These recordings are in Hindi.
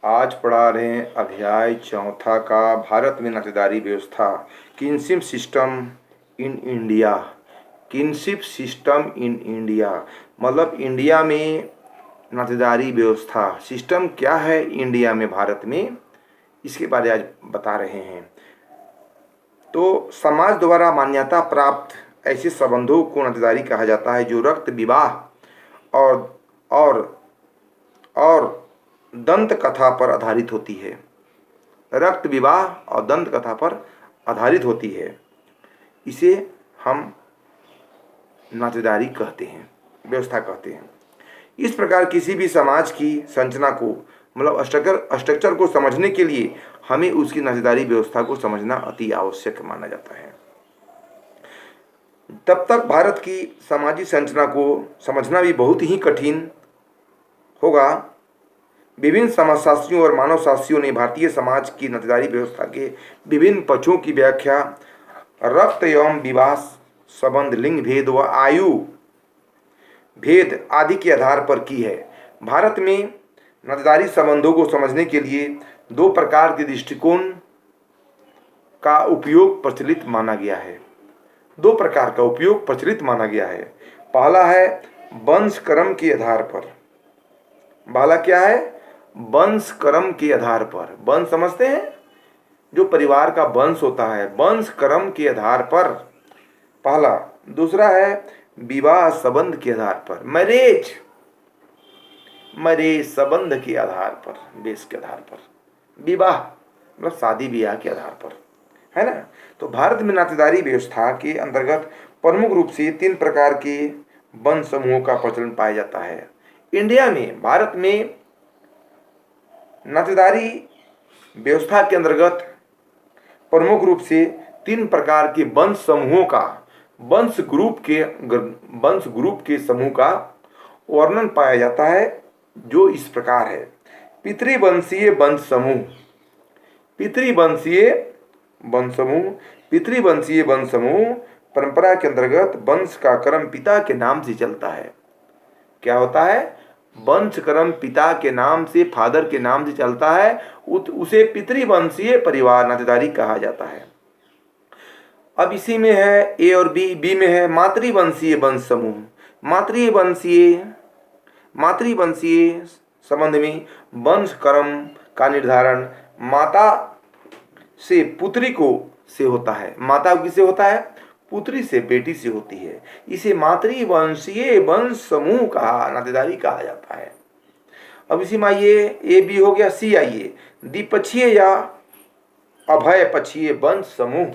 आज पढ़ा रहे हैं अध्याय चौथा का भारत में नातेदारी व्यवस्था। Kinship system in India. Kinship system in India मतलब इंडिया में नातेदारी व्यवस्था सिस्टम क्या है इंडिया में, भारत में, इसके बारे आज बता रहे हैं। तो समाज द्वारा मान्यता प्राप्त ऐसे संबंधों को नातेदारी कहा जाता है जो रक्त विवाह और और दंत कथा पर आधारित होती है। रक्त विवाह और दंत कथा पर आधारित होती है, इसे हम नातेदारी कहते हैं, व्यवस्था कहते हैं। इस प्रकार किसी भी समाज की संरचना को मतलब स्ट्रक्चर को समझने के लिए हमें उसकी नातेदारी व्यवस्था को समझना अति आवश्यक माना जाता है। तब तक भारत की सामाजिक संरचना को समझना भी बहुत ही कठिन होगा। विभिन्न समाजशास्त्रियों और मानवशास्त्रियों ने भारतीय समाज की नातेदारी व्यवस्था के विभिन्न पक्षों की व्याख्या रक्त एवं विवाह संबंध, लिंग भेद व आयु भेद आदि के आधार पर की है। भारत में नातेदारी संबंधों को समझने के लिए दो प्रकार के दृष्टिकोण का उपयोग प्रचलित माना गया है। दो प्रकार का उपयोग प्रचलित माना गया है। पहला है वंश क्रम के आधार पर। पहला क्या है? वंश क्रम के आधार पर। वंश समझते हैं, जो परिवार का वंश होता है, वंश क्रम के आधार पर पहला। दूसरा है विवाह संबंध के आधार पर, मैरिज संबंध के आधार पर, बेस के आधार पर, विवाह मतलब शादी ब्याह के आधार पर, है ना। तो भारत में नातेदारी व्यवस्था के अंतर्गत प्रमुख रूप से तीन प्रकार के वंश समूहों का प्रचलन पाया जाता है। इंडिया में, भारत में नातेदारी व्यवस्था के अंतर्गत प्रमुख रूप से तीन प्रकार के वंश समूहों का, वंश ग्रुप के समूह का वर्णन पाया जाता है, जो इस प्रकार है। पितृवंशीय वंश समूह। पितृवंशीय वंश समूह परंपरा के अंतर्गत वंश का क्रम पिता के नाम से चलता है। क्या होता है? वंश क्रम पिता के नाम से, फादर के नाम से चलता है, उसे पितृवंशीय परिवार नातेदारी कहा जाता है। अब इसी में है ए और बी में है मातृवंशीय वंश समूह। मातृवंशीय संबंध में वंश क्रम का निर्धारण माता से पुत्री को से होता है। माता किससे होता है? पुत्री से, बेटी से होती है। इसे मातृवंशीय वंश समूह का नातेदारी कहा जाता है। अब इसी में आइए, ए बी हो गया, सी आइए, द्विपक्षीय या अभय पक्षीय वंश समूह।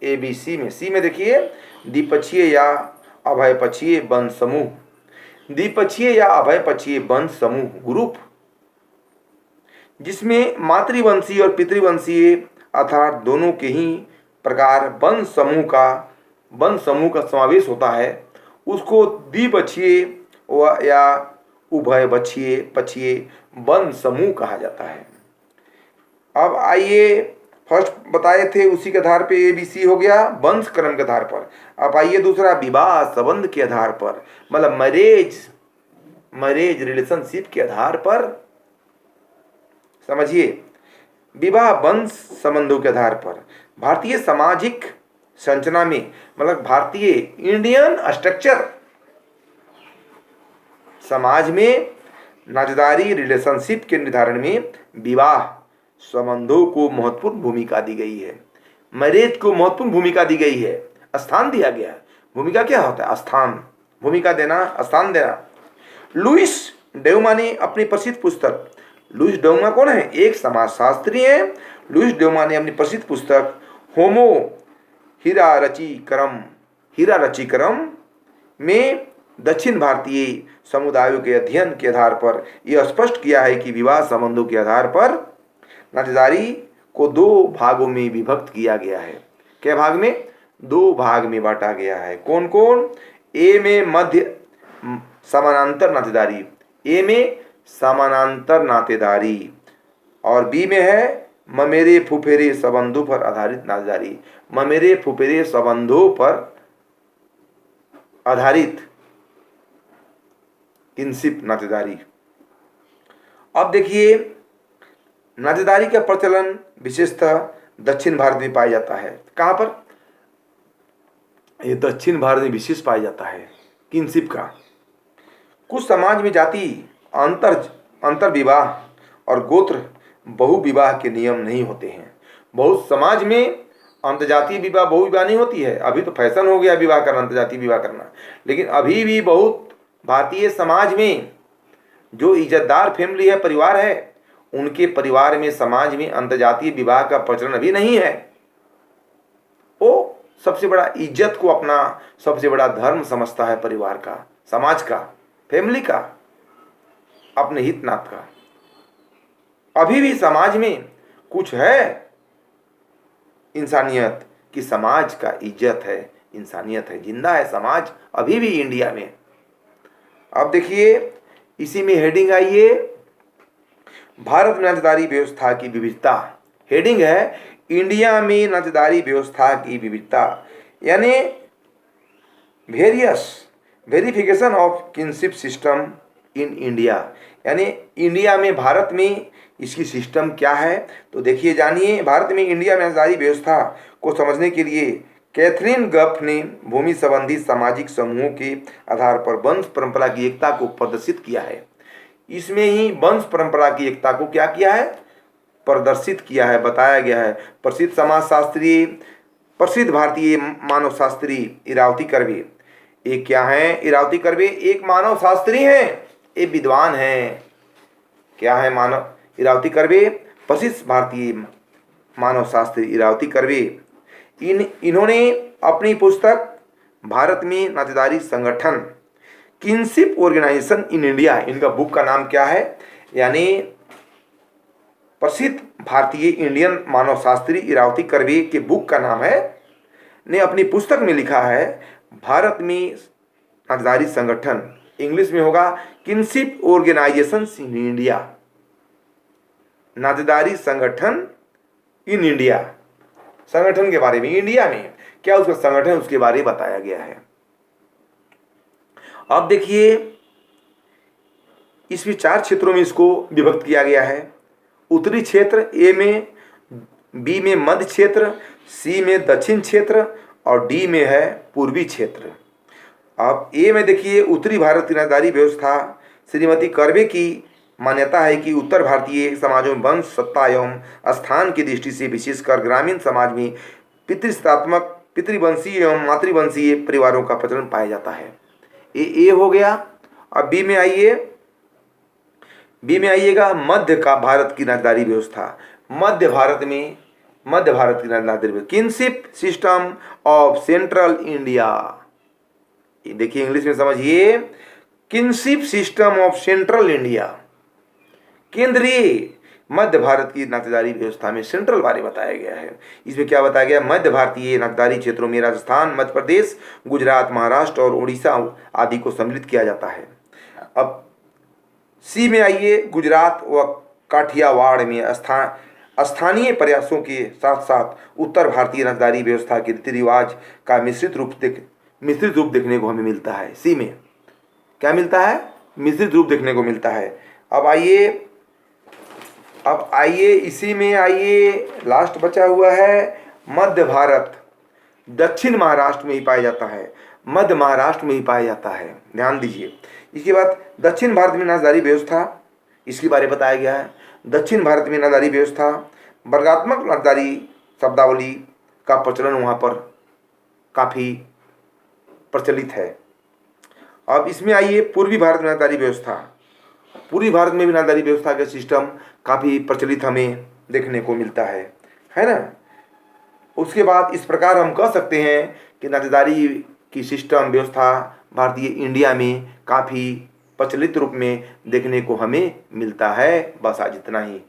ए बी सी में देखिए द्विपक्षीय या अभय पक्षीय वंश समूह। द्विपक्षीय या अभय पक्षीय वंश समूह ग्रुप जिसमें मातृवंशीय और पितृवंशीय अर्थात दोनों के ही प्रकार वंश समूह का समावेश होता है, उसको द्विपक्षीय या उभय पक्षीय वंश समूह कहा जाता है। अब आइए, फर्स्ट बताए थे उसी के आधार पे ए बी सी हो गया, वंश क्रम के आधार पर। अब आइए दूसरा, विवाह संबंध के आधार पर, मतलब मैरिज रिलेशनशिप के आधार पर। समझिए, विवाह वंश संबंधों के आधार पर भारतीय सामाजिक संरचना में, मतलब भारतीय इंडियन स्ट्रक्चर समाज में नातेदारी रिलेशनशिप के निर्धारण में विवाह संबंधों को महत्वपूर्ण भूमिका दी गई है। मैरिज को महत्वपूर्ण भूमिका दी गई है, स्थान दिया गया है। भूमिका क्या होता है? स्थान, भूमिका देना, स्थान देना। लुइस डेउमा ने अपनी प्रसिद्ध पुस्तक, लुइस डेउमा कौन है? एक समाजशास्त्री है। लुइस डेउमा ने अपनी प्रसिद्ध पुस्तक होमो हीरा रचिक्रम में दक्षिण भारतीय समुदायों के अध्ययन के आधार पर यह स्पष्ट किया है कि विवाह संबंधों के आधार पर नातेदारी को दो भागों में विभक्त किया गया है। क्या भाग में? दो भाग में बांटा गया है। कौन कौन? ए में मध्य समानांतर नातेदारी, ए में समानांतर नातेदारी, और बी में है ममेरे फुफेरे संबंधों पर आधारित नातेदारी। ममेरे फुफेरे संबंधों पर आधारित किनशिप नातेदारी। अब देखिए, नातेदारी का प्रचलन विशेषतः दक्षिण भारत में पाया जाता है। कहाँ पर? ये दक्षिण भारत में विशेष पाया जाता है किनशिप का। कुछ समाज में जाति अंतर अंतर विवाह और गोत्र बहु विवाह के नियम नहीं होते हैं। बहुत समाज में अंतर्जातीय विवाह बहु विवाह नहीं होती है। अभी तो फैशन हो गया विवाह करना, अंतर्जातीय विवाह करना, लेकिन अभी भी बहुत भारतीय समाज में जो इज्जतदार फैमिली है, परिवार है, उनके परिवार में, समाज में अंतर्जातीय विवाह का प्रचलन अभी नहीं है। वो सबसे बड़ा इज्जत को अपना सबसे बड़ा धर्म समझता है, परिवार का, समाज का, फैमिली का, अपने हित नात का। अभी भी समाज में कुछ है इंसानियत कि समाज का इज्जत है, इंसानियत है, जिंदा है समाज अभी भी इंडिया में। अब देखिए इसी में हेडिंग आई है, भारत में नातेदारी व्यवस्था की विविधता। हेडिंग है इंडिया में नातेदारी व्यवस्था की विविधता, यानी various verification of kinship system in India, यानी इंडिया में, भारत में इसकी सिस्टम क्या है। तो देखिए, जानिए, भारत में इंडिया में नातेदारी व्यवस्था को समझने के लिए कैथरीन गफ ने भूमि संबंधी सामाजिक समूहों के आधार पर वंश परंपरा की एकता को प्रदर्शित किया है। इसमें ही वंश परंपरा की एकता को क्या किया है? प्रदर्शित किया है, बताया गया है। प्रसिद्ध समाजशास्त्री, प्रसिद्ध भारतीय मानव शास्त्री इरावती कर्वे, ये क्या है? इरावती कर्वे एक मानव शास्त्री हैं, ये विद्वान हैं। क्या है? मानव इरावती कर्वे, प्रसिद्ध भारतीय मानव शास्त्री इरावती कर्वे। इन्होंने अपनी पुस्तक भारत में नातेदारी संगठन, किनशिप ऑर्गेनाइजेशन इन इंडिया, इनका बुक का नाम क्या है? यानी प्रसिद्ध भारतीय इंडियन मानव शास्त्री इरावती कर्वे के बुक का नाम है, ने अपनी पुस्तक में लिखा है भारत में नातेदारी संगठन, इंग्लिश में होगा किनशिप ऑर्गेनाइजेशन इन इंडिया, नातेदारी संगठन इन इंडिया। संगठन के बारे में, इंडिया में क्या उसका संगठन, उसके बारे में बताया गया है। अब देखिए इसमें 4 क्षेत्रों में इसको विभक्त किया गया है। उत्तरी क्षेत्र ए में, बी में मध्य क्षेत्र, सी में दक्षिण क्षेत्र और डी में है पूर्वी क्षेत्र। अब ए में देखिए, उत्तरी भारत की नातेदारी व्यवस्था, श्रीमती कर्वे की मान्यता है कि उत्तर भारतीय समाजों में वंश, सत्ता एवं स्थान की दृष्टि से विशेषकर ग्रामीण समाज में पितृसत्तात्मक, पितृवंशीय एवं मातृवंशीय परिवारों का प्रचलन पाया जाता है। ये हो गया। अब बी में आइए, बी में आइएगा मध्य का भारत की नातेदारी व्यवस्था। मध्य भारत की नातेदारी व्यवस्था, kinship system of central India. देखिए इंग्लिश में समझिए, kinship system of central India, केंद्रीय मध्य भारत की नातेदारी व्यवस्था में सेंट्रल बारे बताया गया है। इसमें क्या बताया गया? मध्य भारतीय नातेदारी क्षेत्रों में राजस्थान, मध्य प्रदेश, गुजरात, महाराष्ट्र और उड़ीसा आदि को सम्मिलित किया जाता है। अब सी में आइए, गुजरात व काठियावाड़ में स्थानीय प्रयासों के साथ साथ उत्तर भारतीय नातेदारी व्यवस्था के रीति रिवाज का मिश्रित रूप देखने को हमें मिलता है। सी में क्या मिलता है? मिश्रित रूप देखने को मिलता है। अब आइए इसी में आइए, लास्ट बचा हुआ है मध्य भारत, दक्षिण महाराष्ट्र में ही पाया जाता है, मध्य महाराष्ट्र में ही पाया जाता है, ध्यान दीजिए। इसके बाद दक्षिण भारत में नातेदारी व्यवस्था, इसके बारे में बताया गया है। दक्षिण भारत में नातेदारी व्यवस्था, वर्गात्मक नातेदारी शब्दावली का प्रचलन वहाँ पर काफ़ी प्रचलित है। अब इसमें आइए पूर्वी भारत में नातेदारी व्यवस्था, पूर्वी भारत में भी नातेदारी व्यवस्था का सिस्टम काफ़ी प्रचलित हमें देखने को मिलता है ना। उसके बाद इस प्रकार हम कह सकते हैं कि नातेदारी की सिस्टम व्यवस्था भारतीय इंडिया में काफ़ी प्रचलित रूप में देखने को हमें मिलता है। बस आज इतना ही।